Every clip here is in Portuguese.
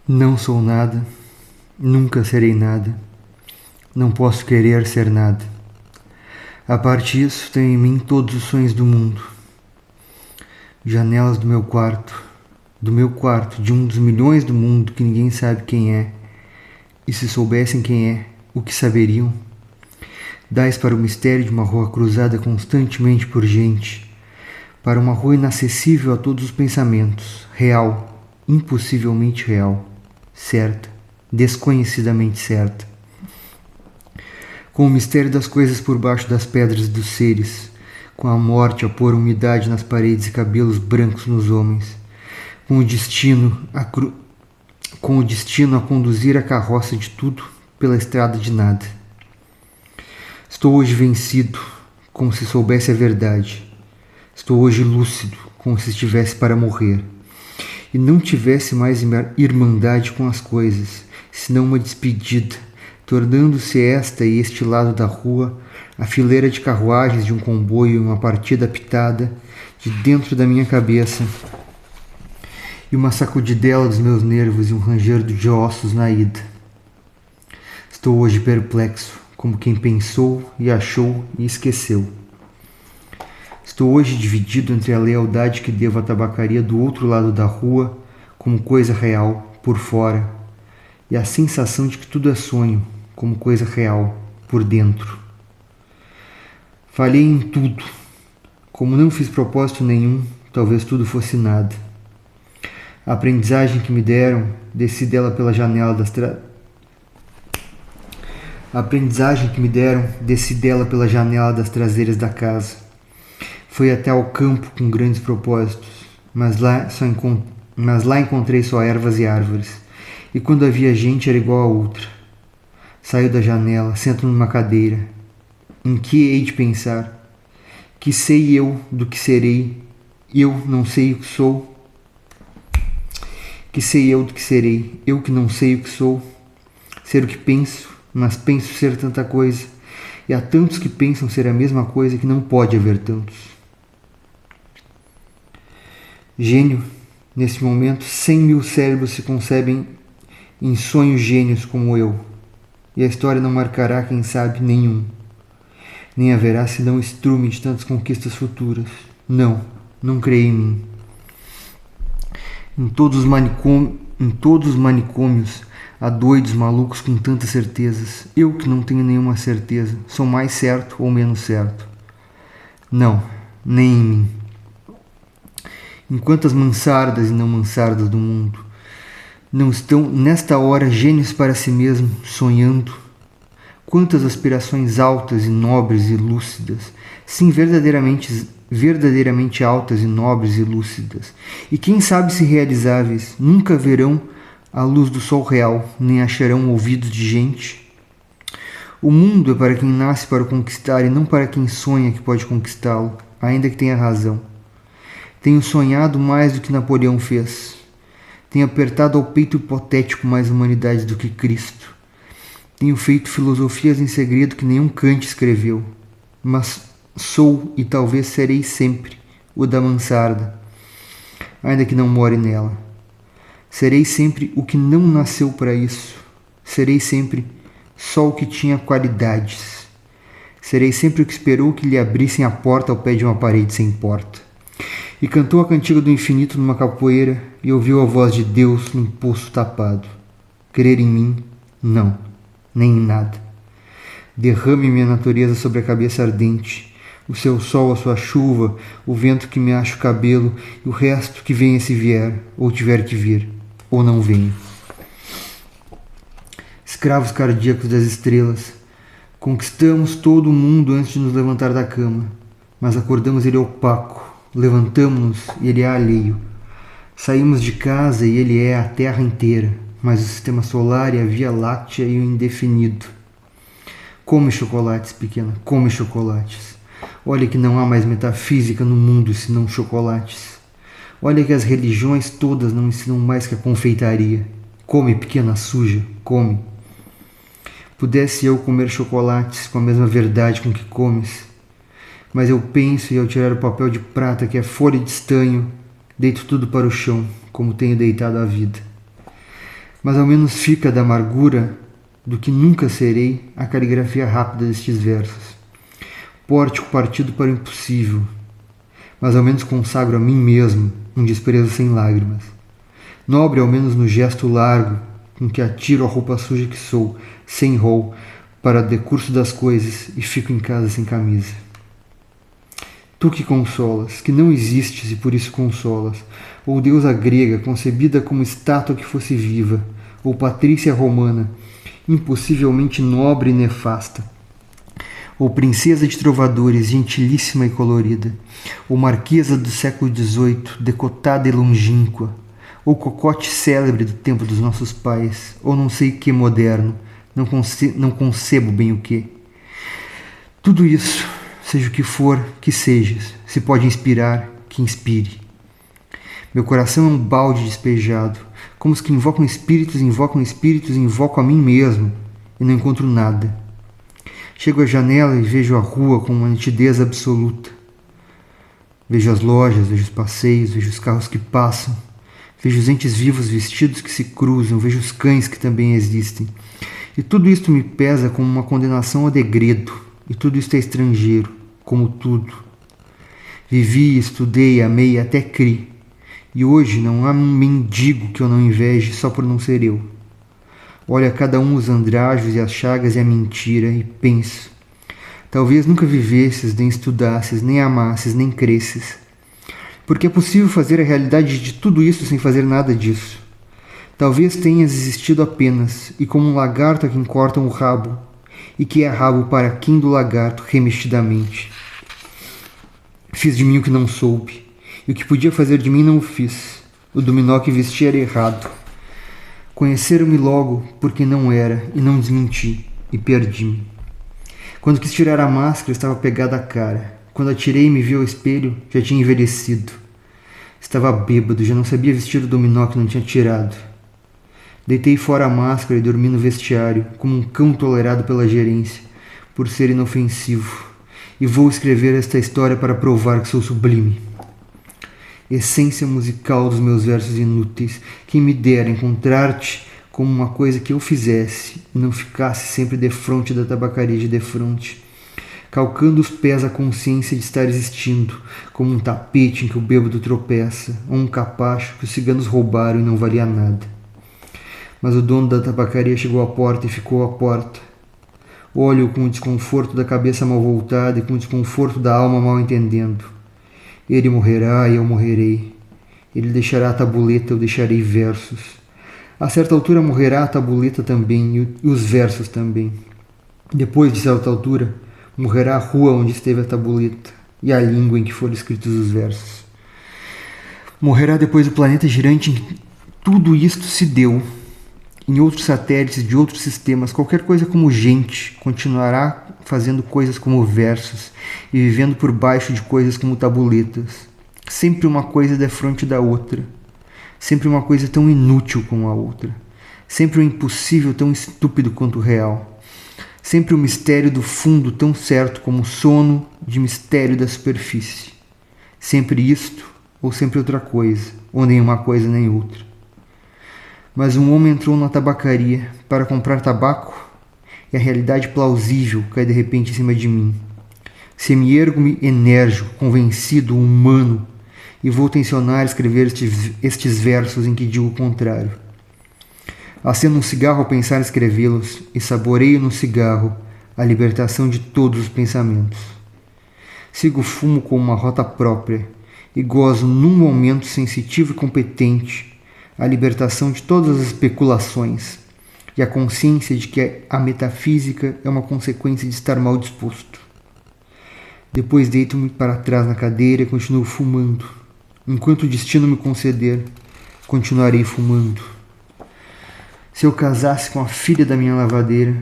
Não sou nada, nunca serei nada, não posso querer ser nada. A parte disso, tenho em mim todos os sonhos do mundo. Janelas do meu quarto, de um dos milhões do mundo que ninguém sabe quem é. E se soubessem quem é, o que saberiam? Dais para o mistério de uma rua cruzada constantemente por gente, para uma rua inacessível a todos os pensamentos, real, impossivelmente real, certa, desconhecidamente certa. Com o mistério das coisas por baixo das pedras dos seres, com a morte a pôr umidade nas paredes e cabelos brancos nos homens, com o destino a conduzir a carroça de tudo pela estrada de nada. Estou hoje vencido, como se soubesse a verdade. Estou hoje lúcido, como se estivesse para morrer. E não tivesse mais irmandade com as coisas, senão uma despedida, tornando-se esta e este lado da rua a fileira de carruagens de um comboio em uma partida apitada de dentro da minha cabeça, e uma sacudidela dos meus nervos e um ranger de ossos na ida. Estou hoje perplexo, como quem pensou e achou e esqueceu. Estou hoje dividido entre a lealdade que devo à tabacaria do outro lado da rua, como coisa real, por fora, e a sensação de que tudo é sonho, como coisa real, por dentro. Falhei em tudo. Como não fiz propósito nenhum, talvez tudo fosse nada. A aprendizagem que me deram, desci dela pela janela das traseiras da casa. Fui até ao campo com grandes propósitos, mas lá encontrei só ervas e árvores, e quando havia gente era igual a outra. Saio da janela, sento numa cadeira. Em que hei de pensar? Que sei eu do que serei? Eu não sei o que sou. Que sei eu do que serei? Eu que não sei o que sou. Ser o que penso, mas penso ser tanta coisa. E há tantos que pensam ser a mesma coisa que não pode haver tantos. Gênio, nesse momento, 100.000 cérebros se concebem em sonhos gênios como eu. E a história não marcará, quem sabe, nenhum. Nem haverá senão estrume de tantas conquistas futuras. Não creio em mim. Em todos os manicômios há doidos malucos com tantas certezas. Eu que não tenho nenhuma certeza, sou mais certo ou menos certo. Não, nem em mim. Em quantas mansardas e não mansardas do mundo não estão, nesta hora, gênios para si mesmo, sonhando? Quantas aspirações altas e nobres e lúcidas, sim, verdadeiramente altas e nobres e lúcidas, e quem sabe se realizáveis, nunca verão a luz do sol real, nem acharão ouvidos de gente? O mundo é para quem nasce para o conquistar e não para quem sonha que pode conquistá-lo, ainda que tenha razão. Tenho sonhado mais do que Napoleão fez. Tenho apertado ao peito hipotético mais humanidade do que Cristo. Tenho feito filosofias em segredo que nenhum Kant escreveu. Mas sou e talvez serei sempre o da mansarda, ainda que não more nela. Serei sempre o que não nasceu para isso. Serei sempre só o que tinha qualidades. Serei sempre o que esperou que lhe abrissem a porta ao pé de uma parede sem porta. E cantou a cantiga do infinito numa capoeira e ouviu a voz de Deus num poço tapado. Crer em mim? Não, nem em nada. Derrame minha natureza sobre a cabeça ardente, o seu sol, a sua chuva, o vento que me acha o cabelo e o resto que venha se vier, ou tiver que vir, ou não venha. Escravos cardíacos das estrelas, conquistamos todo o mundo antes de nos levantar da cama, mas acordamos ele opaco. Levantamo-nos e ele é alheio. Saímos de casa e ele é a Terra inteira, mas o Sistema Solar e a Via Láctea e o indefinido. Come chocolates, pequena, come chocolates. Olha que não há mais metafísica no mundo senão chocolates. Olha que as religiões todas não ensinam mais que a confeitaria. Come, pequena suja, come. Pudesse eu comer chocolates com a mesma verdade com que comes, mas eu penso e ao tirar o papel de prata que é folha de estanho, deito tudo para o chão, como tenho deitado a vida. Mas ao menos fica da amargura do que nunca serei a caligrafia rápida destes versos. Pórtico partido para o impossível, mas ao menos consagro a mim mesmo um desprezo sem lágrimas. Nobre ao menos no gesto largo com que atiro a roupa suja que sou, sem rol, para o decurso das coisas e fico em casa sem camisa. Tu que consolas, que não existes e por isso consolas, ou deusa grega concebida como estátua que fosse viva, ou patrícia romana, impossivelmente nobre e nefasta, ou princesa de trovadores, gentilíssima e colorida, ou marquesa do século XVIII, decotada e longínqua, ou cocote célebre do tempo dos nossos pais, ou não sei que moderno, não concebo bem o que. Tudo isso, seja o que for que sejas, se pode inspirar, que inspire. Meu coração é um balde despejado, como os que invocam espíritos, invoco a mim mesmo, e não encontro nada. Chego à janela e vejo a rua com uma nitidez absoluta. Vejo as lojas, vejo os passeios, vejo os carros que passam, vejo os entes vivos vestidos que se cruzam, vejo os cães que também existem. E tudo isto me pesa como uma condenação ao degredo, e tudo isto é estrangeiro, como tudo. Vivi, estudei, amei, até criei. E hoje não há um mendigo que eu não inveje só por não ser eu. Olho a cada um os andrajos e as chagas e a mentira e penso. Talvez nunca vivesses, nem estudasses, nem amasses, nem cresces. Porque é possível fazer a realidade de tudo isso sem fazer nada disso. Talvez tenhas existido apenas, e como um lagarto a quem cortam o rabo, e que é rabo para quem do lagarto remexidamente. Fiz de mim o que não soube, e o que podia fazer de mim não o fiz. O dominó que vesti era errado. Conheceram-me logo porque não era, e não desmenti, e perdi-me. Quando quis tirar a máscara, estava pegada a cara. Quando atirei e me vi ao espelho, já tinha envelhecido. Estava bêbado, já não sabia vestir o dominó que não tinha tirado. Deitei fora a máscara e dormi no vestiário, como um cão tolerado pela gerência, por ser inofensivo. E vou escrever esta história para provar que sou sublime. Essência musical dos meus versos inúteis, quem me dera encontrar-te como uma coisa que eu fizesse e não ficasse sempre defronte da tabacaria de defronte, calcando os pés a consciência de estar existindo, como um tapete em que o bêbado tropeça, ou um capacho que os ciganos roubaram e não valia nada. Mas o dono da tabacaria chegou à porta e ficou à porta. Olho-o com o desconforto da cabeça mal voltada e com o desconforto da alma mal entendendo. Ele morrerá e eu morrerei. Ele deixará a tabuleta, eu deixarei versos. A certa altura morrerá a tabuleta também e os versos também. Depois de certa altura, morrerá a rua onde esteve a tabuleta e a língua em que foram escritos os versos. Morrerá depois o planeta girante em que tudo isto se deu. Em outros satélites de outros sistemas, qualquer coisa como gente continuará fazendo coisas como versos e vivendo por baixo de coisas como tabuletas. Sempre uma coisa defronte da outra. Sempre uma coisa tão inútil como a outra. Sempre um impossível tão estúpido quanto o real. Sempre o mistério do fundo tão certo como o sono de mistério da superfície. Sempre isto ou sempre outra coisa, ou nem uma coisa nem outra. Mas um homem entrou na tabacaria para comprar tabaco e a realidade plausível cai de repente em cima de mim. Semi-ergo-me enérgico, convencido, humano, e vou tensionar escrever estes versos em que digo o contrário. Acendo um cigarro ao pensar em escrevê-los e saboreio no cigarro a libertação de todos os pensamentos. Sigo o fumo com uma rota própria e gozo num momento sensitivo e competente a libertação de todas as especulações e a consciência de que a metafísica é uma consequência de estar mal disposto. Depois deito-me para trás na cadeira e continuo fumando. Enquanto o destino me conceder, continuarei fumando. Se eu casasse com a filha da minha lavadeira,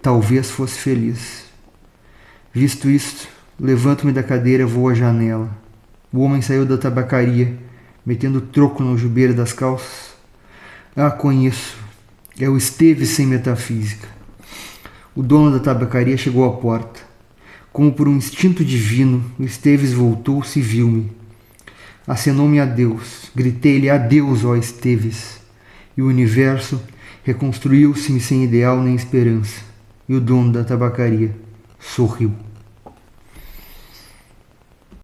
talvez fosse feliz. Visto isto, levanto-me da cadeira e vou à janela. O homem saiu da tabacaria, metendo troco na algibeira das calças. Ah, conheço. É o Esteves sem metafísica. O dono da tabacaria chegou à porta. Como por um instinto divino, o Esteves voltou-se e viu-me. Acenou-me adeus. Gritei-lhe adeus, ó Esteves. e o universo reconstruiu-se sem ideal nem esperança. E o dono da tabacaria sorriu.